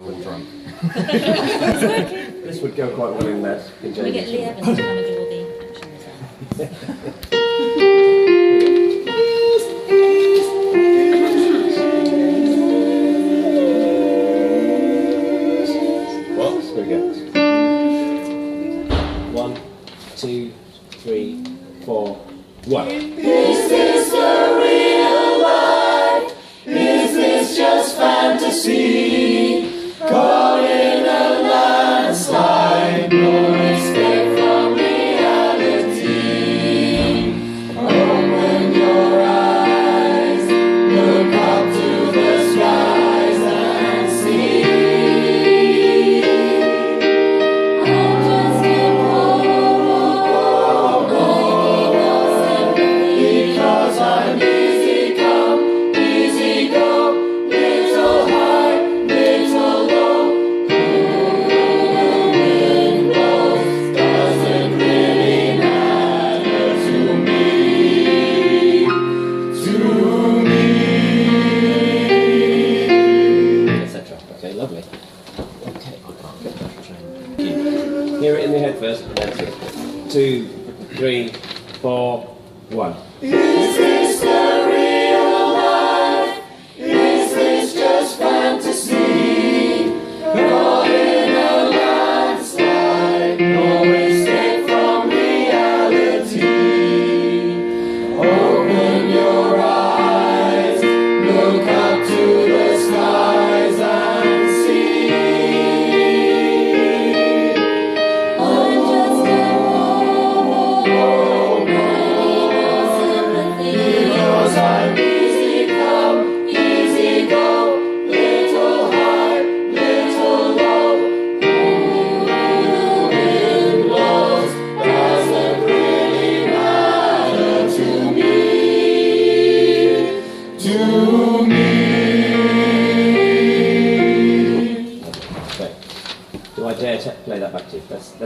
when drunk. This would go quite well in that. In Can we get Lee Evans to come and do all the action What? Here we go. 1, 2, 3, 4, 1. Is this the real life? Is this just fantasy? Caught in a landslide, no escape from reality. Open your eyes, look up to the skies and see. I'm just a because I'm easy come, easy go, little high, little low. Who the wind blows doesn't really matter to me, Etc. Okay, lovely. Okay, hear it in the head first, and then 2, 3, 4, 1. Is this the real life? Is this just fantasy? Caught in a landslide, no escape from reality. Open your eyes, look up to the skies and see. I'm just a because I'm easy come, easy go, little high, little low. Who the wind blows doesn't really matter to me, Okay. Do I dare to play that back to you? That's